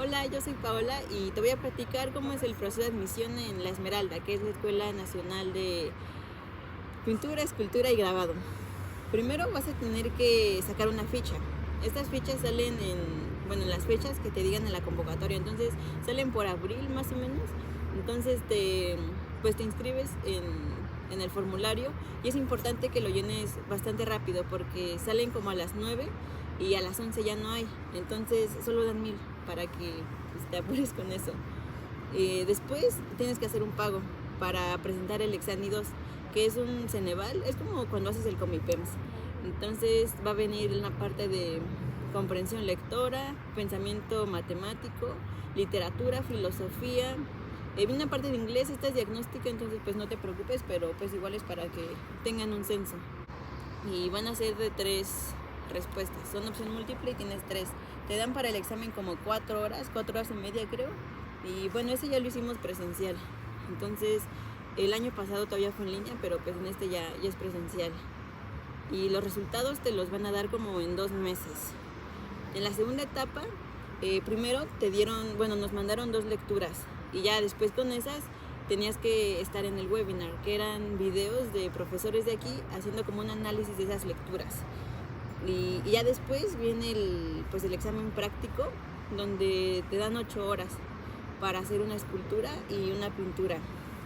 Hola, yo soy Paola y te voy a platicar cómo es el proceso de admisión en La Esmeralda, que es la Escuela Nacional de Pintura, Escultura y Grabado. Primero vas a tener que sacar una ficha. Estas fichas salen en las fechas que te digan en la convocatoria, entonces salen por abril más o menos. Entonces te inscribes en el formulario y es importante que lo llenes bastante rápido porque salen como a las 9 y a las 11 ya no hay, entonces solo dan 1000 para que te apures con eso. Después tienes que hacer un pago para presentar el Exani 2, que es un Ceneval, es como cuando haces el Comipems. Entonces va a venir una parte de comprensión lectora, pensamiento matemático, literatura, filosofía, una parte de inglés. Esta es diagnóstica, entonces pues no te preocupes, pero pues igual es para que tengan un censo. Y van a ser de 3 respuestas, son opción múltiple y tienes 3. Te dan para el examen como 4 horas y media creo. Y bueno, ese ya lo hicimos presencial. Entonces el año pasado todavía fue en línea, pero pues en este ya es presencial. Y los resultados te los van a dar como en 2 meses. En la segunda etapa, primero nos mandaron 2 lecturas y ya después con esas tenías que estar en el webinar, que eran videos de profesores de aquí haciendo como un análisis de esas lecturas. Y ya después viene el examen práctico, donde te dan 8 horas para hacer una escultura y una pintura.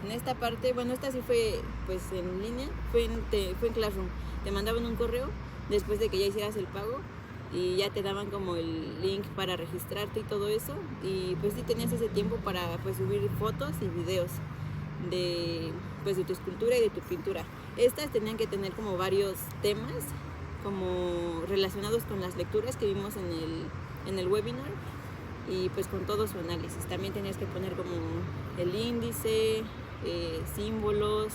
En esta parte, esta sí fue pues en línea, fue en Classroom. Te mandaban un correo después de que ya hicieras el pago y ya te daban como el link para registrarte y todo eso. Y pues sí tenías ese tiempo para pues subir fotos y videos de tu escultura y de tu pintura. Estas tenían que tener como varios temas como relacionados con las lecturas que vimos en el webinar y pues con todo su análisis. También tenías que poner como el índice, símbolos.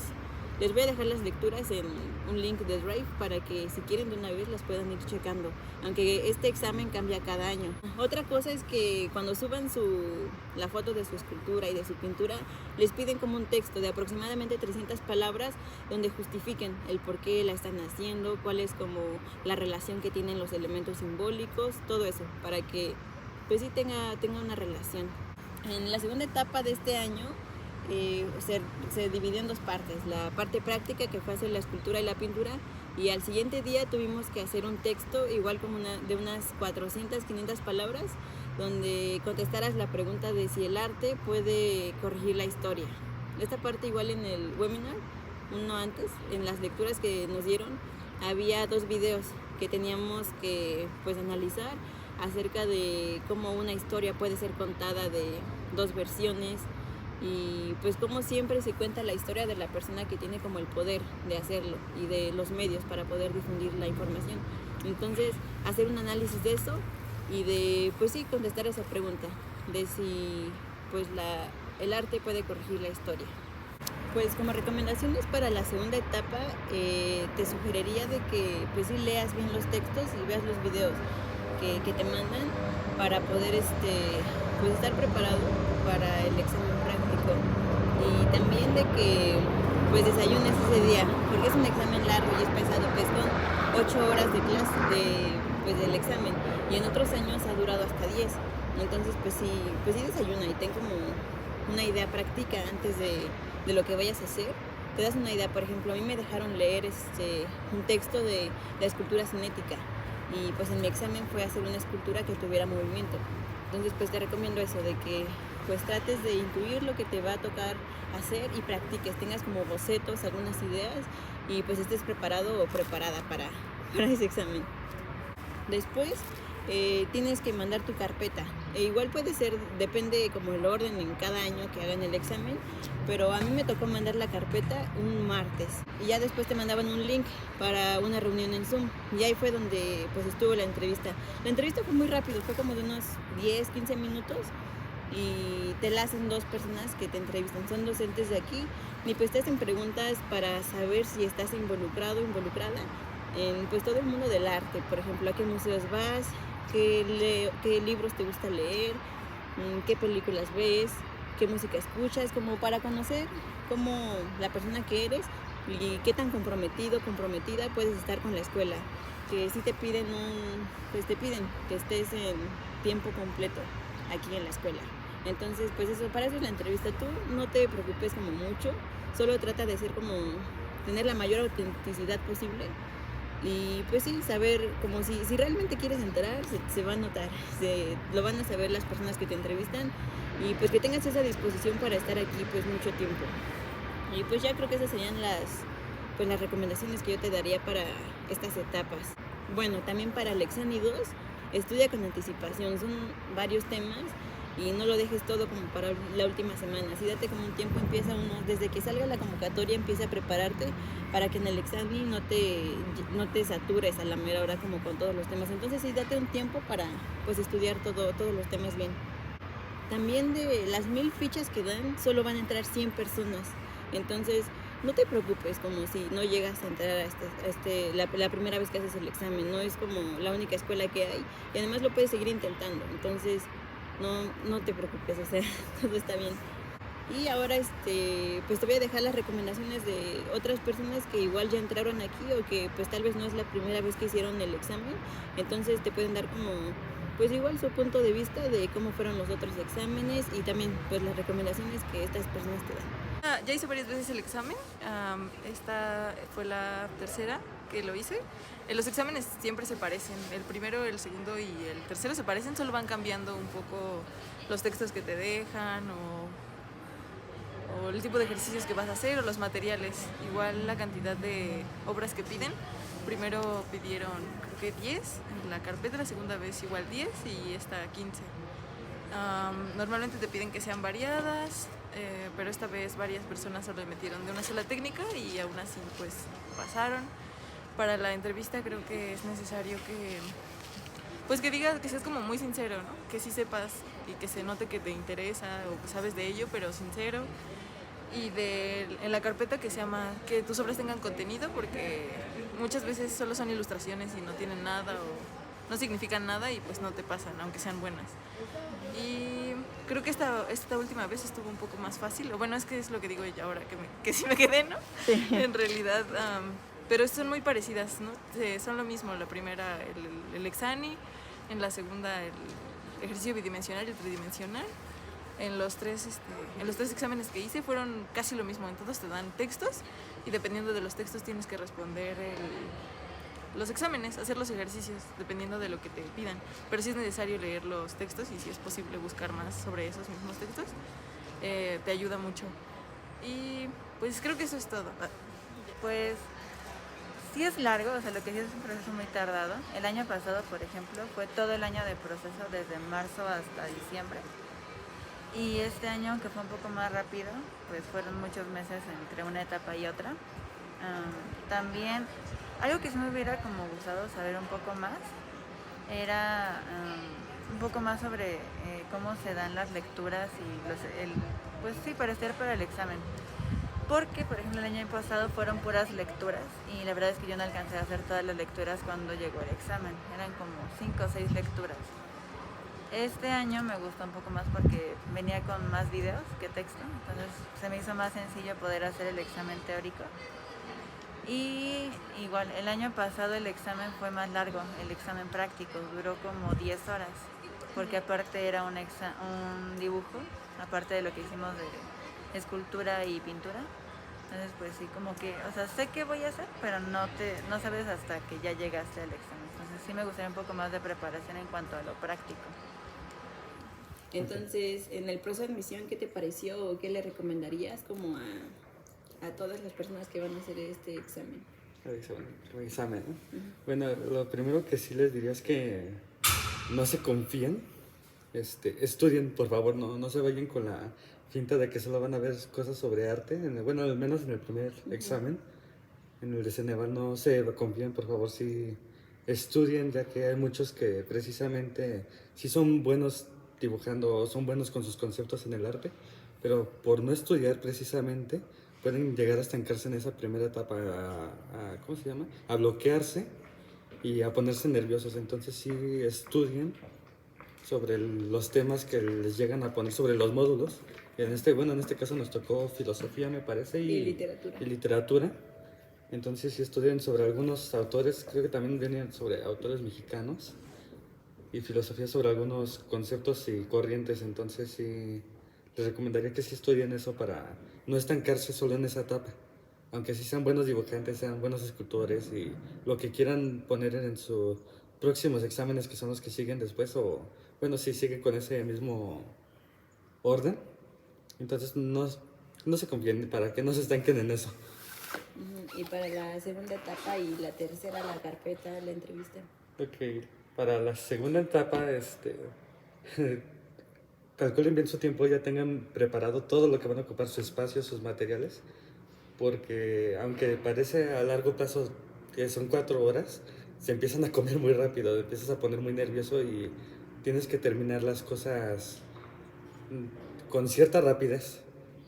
Les voy a dejar las lecturas en un link de Drive para que si quieren de una vez las puedan ir checando, aunque este examen cambia cada año. Otra cosa es que cuando suban la foto de su escultura y de su pintura, les piden como un texto de aproximadamente 300 palabras donde justifiquen el por qué la están haciendo, cuál es como la relación que tienen los elementos simbólicos, todo eso, para que pues sí tenga una relación. En la segunda etapa de este año se dividió en 2 partes, la parte práctica que fue hacer la escultura y la pintura, y al siguiente día tuvimos que hacer un texto igual como de unas 400-500 palabras donde contestaras la pregunta de si el arte puede corregir la historia. Esta parte igual en el webinar, uno antes, en las lecturas que nos dieron, había 2 videos que teníamos que pues analizar acerca de cómo una historia puede ser contada de 2 versiones. Y pues como siempre se cuenta la historia de la persona que tiene como el poder de hacerlo y de los medios para poder difundir la información. Entonces hacer un análisis de eso y de pues sí contestar esa pregunta de si pues el arte puede corregir la historia. Pues como recomendaciones para la segunda etapa te sugeriría de que pues sí leas bien los textos y veas los videos que te mandan para poder pues estar preparado para el examen práctico, y también de que pues desayunes ese día porque es un examen largo y es pesado, pues con 8 horas de clase del examen, y en otros años ha durado hasta 10. Entonces pues sí desayuna y ten como una idea práctica antes de lo que vayas a hacer. Te das una idea. Por ejemplo, a mí me dejaron leer un texto de la escultura cinética y pues en mi examen fue hacer una escultura que tuviera movimiento. Entonces pues te recomiendo eso, de que pues trates de intuir lo que te va a tocar hacer y practiques, tengas como bocetos, algunas ideas, y pues estés preparado o preparada para ese examen. Después tienes que mandar tu carpeta. Igual puede ser, depende como el orden en cada año que hagan el examen, pero a mí me tocó mandar la carpeta un martes y ya después te mandaban un link para una reunión en Zoom, y ahí fue donde pues estuvo la entrevista. La entrevista fue muy rápido, fue como de unos 10-15 minutos y te la hacen 2 personas que te entrevistan, son docentes de aquí, y pues te hacen preguntas para saber si estás involucrado o involucrada en pues todo el mundo del arte. Por ejemplo, ¿a qué museos vas? ¿Qué libros te gusta leer? ¿Qué películas ves? ¿Qué música escuchas? Como para conocer cómo la persona que eres y qué tan comprometida puedes estar con la escuela. Que si te piden te piden que estés en tiempo completo. aquí en la escuela. Entonces, pues eso, para eso es la entrevista. Tú no te preocupes como mucho, solo trata de ser como, tener la mayor autenticidad posible. Y pues sí, saber como si realmente quieres entrar, se va a notar, lo van a saber las personas que te entrevistan y pues que tengas esa disposición para estar aquí pues mucho tiempo. Y pues ya creo que esas serían las recomendaciones que yo te daría para estas etapas. Bueno, también para el Exani 2, estudia con anticipación, son varios temas y no lo dejes todo como para la última semana. Sí, date como un tiempo, empieza desde que salga la convocatoria empieza a prepararte para que en el examen no te satures a la mera hora como con todos los temas. Entonces sí, date un tiempo para pues estudiar todos los temas bien. También de las 1000 fichas que dan, solo van a entrar 100 personas. Entonces, no te preocupes como si no llegas a entrar a la primera vez que haces el examen. No es como la única escuela que hay y además lo puedes seguir intentando. Entonces, no te preocupes, o sea, todo está bien. Y ahora pues te voy a dejar las recomendaciones de otras personas que igual ya entraron aquí o que pues tal vez no es la primera vez que hicieron el examen. Entonces te pueden dar como pues igual su punto de vista de cómo fueron los otros exámenes y también pues las recomendaciones que estas personas te dan. Ya hice varias veces el examen, esta fue la tercera que lo hice. Los exámenes siempre se parecen, el primero, el segundo y el tercero se parecen, solo van cambiando un poco los textos que te dejan o el tipo de ejercicios que vas a hacer o los materiales, igual la cantidad de obras que piden. Primero pidieron creo que 10 en la carpeta, la segunda vez igual 10 y esta 15. Normalmente te piden que sean variadas, pero esta vez varias personas solo metieron de una sola técnica y aún así pues pasaron. Para la entrevista creo que es necesario que digas, que seas como muy sincero, ¿no? Que sí sepas y que se note que te interesa o que sabes de ello, pero sincero. Y en la carpeta que tus obras tengan contenido, porque muchas veces solo son ilustraciones y no tienen nada o no significan nada y pues no te pasan, aunque sean buenas. Y creo que esta última vez estuvo un poco más fácil, o bueno, es que es lo que digo yo ahora, que sí me quedé, ¿no? Sí. En realidad, pero son muy parecidas, ¿no? Son lo mismo, la primera el Exani, en la segunda el ejercicio bidimensional y el tridimensional. En los tres exámenes que hice fueron casi lo mismo, en todos te dan textos y dependiendo de los textos tienes que responder los exámenes, hacer los ejercicios, dependiendo de lo que te pidan. Pero sí es necesario leer los textos y si es posible buscar más sobre esos mismos textos, te ayuda mucho. Y pues creo que eso es todo. Pues sí es largo, o sea, lo que sí es un proceso muy tardado. El año pasado, por ejemplo, fue todo el año de proceso, desde marzo hasta diciembre. Y este año, aunque fue un poco más rápido, pues fueron muchos meses entre una etapa y otra. También, algo que sí me hubiera como gustado saber un poco más, era un poco más sobre cómo se dan las lecturas y pues sí, para estudiar para el examen. Porque, por ejemplo, el año pasado fueron puras lecturas y la verdad es que yo no alcancé a hacer todas las lecturas cuando llegó el examen. Eran como 5 o 6 lecturas. Este año me gustó un poco más porque venía con más videos que texto, entonces se me hizo más sencillo poder hacer el examen teórico. Y igual, el año pasado el examen fue más largo, el examen práctico, duró como 10 horas, porque aparte era un dibujo, aparte de lo que hicimos de escultura y pintura. Entonces pues sí, como que, o sea, sé qué voy a hacer, pero no sabes hasta que ya llegaste al examen. Entonces sí me gustaría un poco más de preparación en cuanto a lo práctico. Entonces, en el proceso de admisión, ¿qué te pareció o qué le recomendarías como a todas las personas que van a hacer este examen? El examen, ¿no? Bueno, lo primero que sí les diría es que no se confíen, estudien, por favor, no se vayan con la finta de que solo van a ver cosas sobre arte, bueno, al menos en el primer examen, en el de Ceneval, no se confíen, por favor, sí estudien, ya que hay muchos que precisamente sí son buenos dibujando, son buenos con sus conceptos en el arte, pero por no estudiar precisamente pueden llegar a estancarse en esa primera etapa, ¿cómo se llama? A bloquearse y a ponerse nerviosos. Entonces sí estudien sobre los temas que les llegan a poner, sobre los módulos. En este caso nos tocó filosofía, me parece, y literatura. Entonces sí estudien sobre algunos autores, creo que también venían sobre autores mexicanos. y filosofía sobre algunos conceptos y corrientes. Entonces sí, les recomendaría que sí estudien eso para no estancarse solo en esa etapa. Aunque sí sean buenos dibujantes, sean buenos escultores y lo que quieran poner en sus próximos exámenes, que son los que siguen después, o bueno, si siguen con ese mismo orden, entonces no se confíen, para que no se estanquen en eso. Y para la segunda etapa y la tercera, la carpeta, la entrevista. Ok, para la segunda etapa, calculen bien su tiempo, ya tengan preparado todo lo que van a ocupar, su espacio, sus materiales, porque aunque parece a largo plazo que son 4 horas, se empiezan a comer muy rápido, empiezas a poner muy nervioso y tienes que terminar las cosas con cierta rapidez,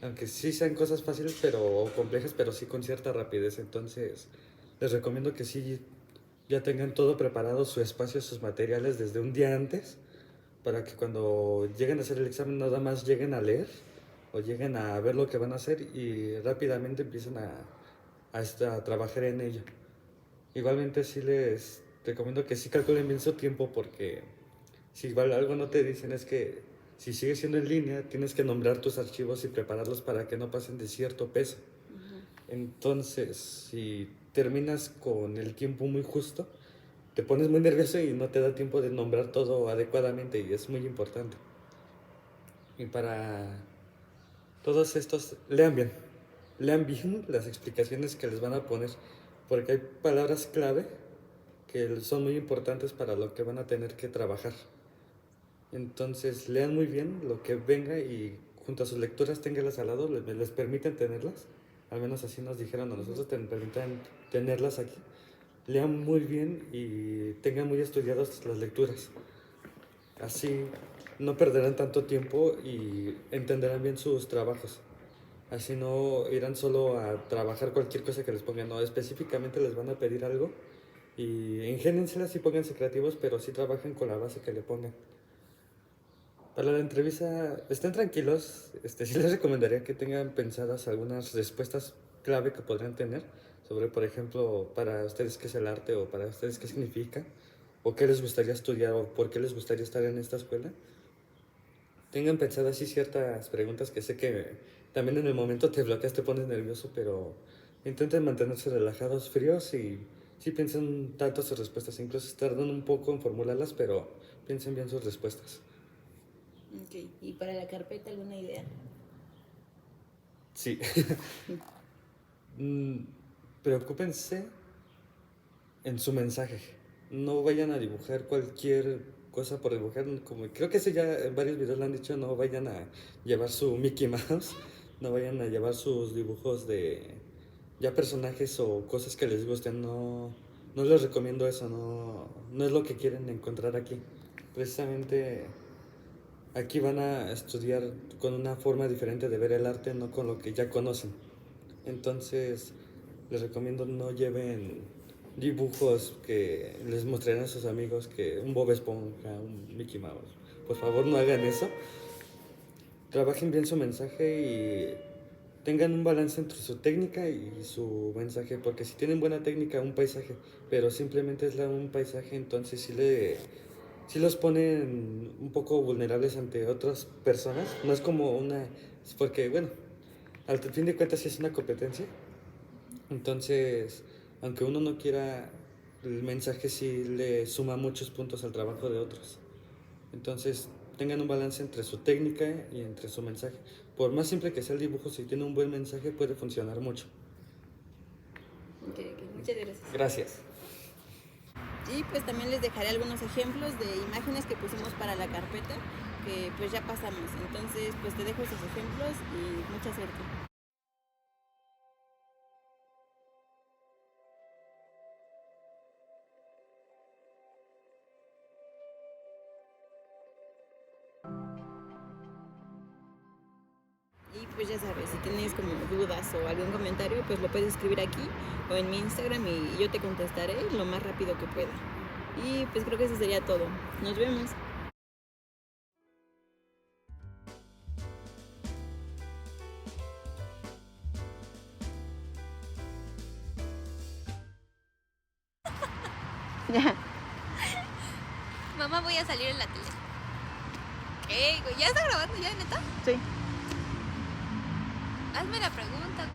aunque sí sean cosas fáciles pero o complejas, pero sí con cierta rapidez. Entonces les recomiendo que sí ya tengan todo preparado, su espacio, sus materiales desde un día antes, para que cuando lleguen a hacer el examen nada más lleguen a leer o lleguen a ver lo que van a hacer y rápidamente empiecen a trabajar en ello. Igualmente sí les recomiendo que sí calculen bien su tiempo, porque si igual algo no te dicen es que si sigues siendo en línea tienes que nombrar tus archivos y prepararlos para que no pasen de cierto peso. Entonces, si terminas con el tiempo muy justo, te pones muy nervioso y no te da tiempo de nombrar todo adecuadamente, y es muy importante. Y para todos estos, lean bien las explicaciones que les van a poner, porque hay palabras clave que son muy importantes para lo que van a tener que trabajar. Entonces lean muy bien lo que venga y junto a sus lecturas ténganlas al lado, les permiten tenerlas, al menos así nos dijeron a nosotros, te permiten tenerlas aquí. Lean muy bien y tengan muy estudiadas las lecturas. Así no perderán tanto tiempo y entenderán bien sus trabajos. Así no irán solo a trabajar cualquier cosa que les pongan, no, específicamente les van a pedir algo y ingénienselas y pónganse creativos, pero sí trabajen con la base que le pongan. Para la entrevista, estén tranquilos, sí les recomendaría que tengan pensadas algunas respuestas clave que podrían tener sobre, por ejemplo, para ustedes qué es el arte, o para ustedes qué significa, o qué les gustaría estudiar, o por qué les gustaría estar en esta escuela. Tengan pensadas así ciertas preguntas que sé que también en el momento te bloqueas, te pones nervioso, pero intenten mantenerse relajados, fríos, y sí piensen tanto sus respuestas, incluso tardan un poco en formularlas, pero piensen bien sus respuestas. Ok, ¿y para la carpeta alguna idea? Sí. Preocúpense en su mensaje. No vayan a dibujar cualquier cosa por dibujar. Como creo que eso ya en varios videos lo han dicho, no vayan a llevar su Mickey Mouse, no vayan a llevar sus dibujos de ya personajes o cosas que les gusten. No les recomiendo eso, no es lo que quieren encontrar aquí. Precisamente aquí van a estudiar con una forma diferente de ver el arte, no con lo que ya conocen. Entonces, les recomiendo no lleven dibujos que les mostrarán a sus amigos, que un Bob Esponja, un Mickey Mouse. Por favor, no hagan eso. Trabajen bien su mensaje y tengan un balance entre su técnica y su mensaje, porque si tienen buena técnica, un paisaje, pero simplemente es un paisaje, entonces sí los ponen un poco vulnerables ante otras personas. No es como porque bueno, al fin de cuentas sí es una competencia. Entonces, aunque uno no quiera, el mensaje sí le suma muchos puntos al trabajo de otros. Entonces, tengan un balance entre su técnica y entre su mensaje. Por más simple que sea el dibujo, si tiene un buen mensaje puede funcionar mucho. Ok, muchas gracias. Gracias. Y pues también les dejaré algunos ejemplos de imágenes que pusimos para la carpeta, que pues ya pasamos. Entonces, pues te dejo esos ejemplos y mucha suerte. Y pues ya sabes, si tienes como dudas o algún comentario, pues lo puedes escribir aquí o en mi Instagram y yo te contestaré lo más rápido que pueda. Y pues creo que eso sería todo. Nos vemos. mamá, voy a salir en la tele. ¿Qué? ¿Ya está grabando ya, neta? Sí. Hazme la pregunta.